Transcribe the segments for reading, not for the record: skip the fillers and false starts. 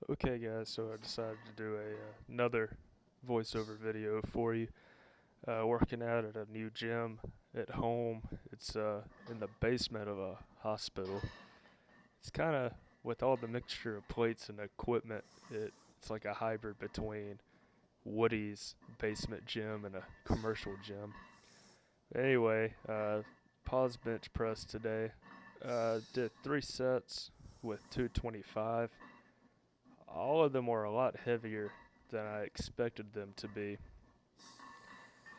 Okay guys, so I decided to do another voiceover video for you. Working out at a new gym at home. It's in the basement of a hospital. It's kind of, with all the mixture of plates and equipment, it's like a hybrid between Woody's basement gym and a commercial gym. Anyway, pause bench press today. Did 3 sets with 225. All of them were a lot heavier than I expected them to be.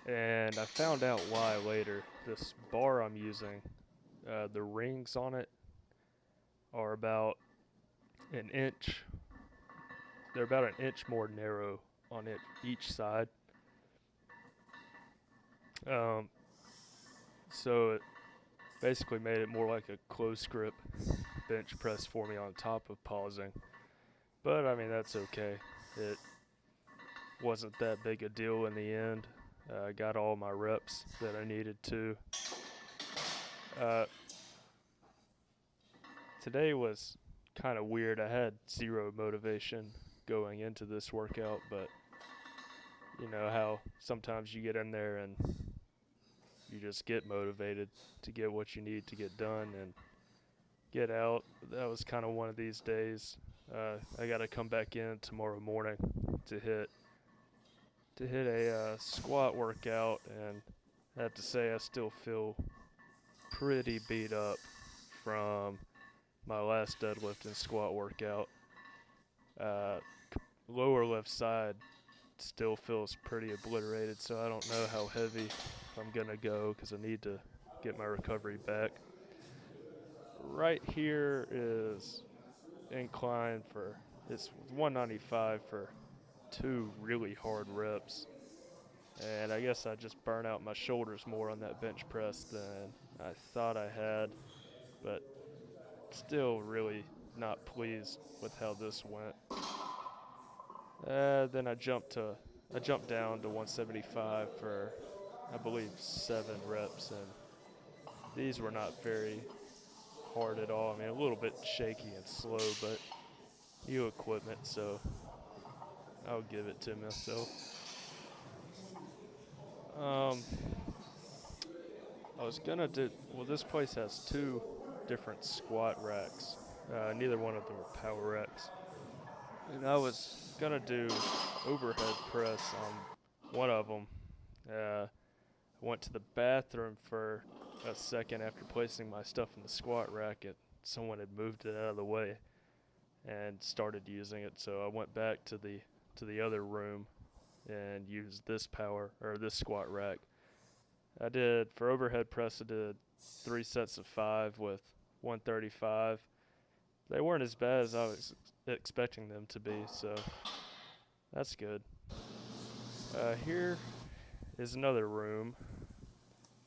And I found out why later. This bar I'm using, the rings on it are about an inch. They're about an inch more narrow on each side. Um, so it basically made it more like a close grip bench press for me on top of pausing. But I mean, that's okay. It wasn't that big a deal in the end. I got all my reps that I needed to. Uh, Today was kind of weird. I had zero motivation going into this workout, but you know how sometimes you get in there and you just get motivated to get what you need to get done and get out. That was kind of one of these days. I got to come back in tomorrow morning to hit a squat workout, and I have to say I still feel pretty beat up from my last deadlift and squat workout. Uh, Lower left side still feels pretty obliterated, so I don't know how heavy I'm gonna go because I need to get my recovery back. Right here is incline for, it's 195 for two really hard reps, and I guess I just burn out my shoulders more on that bench press than I thought I had, but still really not pleased with how this went. Then I jumped down to 175 for, I believe, 7 reps, and these were not very hard at all. I mean, a little bit shaky and slow, but new equipment, so I'll give it to myself. Um, I was gonna do, well, this place has two different squat racks. Neither one of them are power racks. And I was gonna do overhead press on one of them. Went to the bathroom for a second after placing my stuff in the squat rack, and someone had moved it out of the way and started using it. So I went back to the other room and used this squat rack. I did, for overhead press, I did 3 sets of 5 with 135. They weren't as bad as I was expecting them to be, so that's good. Here is another room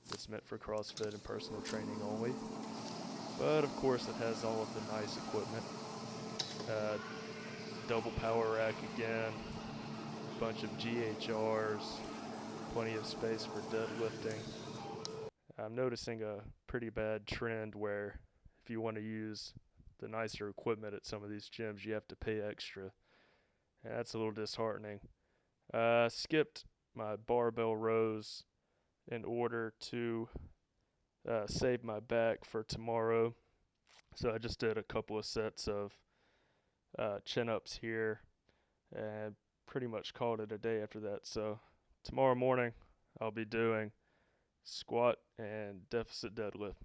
that's meant for CrossFit and personal training only. But of course it has all of the nice equipment. Uh, Double power rack again, bunch of GHRs, plenty of space for deadlifting. I'm noticing a pretty bad trend where if you want to use the nicer equipment at some of these gyms, you have to pay extra. And that's a little disheartening. Skipped my barbell rows in order to save my back for tomorrow. So I just did a couple of sets of chin-ups here and pretty much called it a day after that. So tomorrow morning I'll be doing squat and deficit deadlift.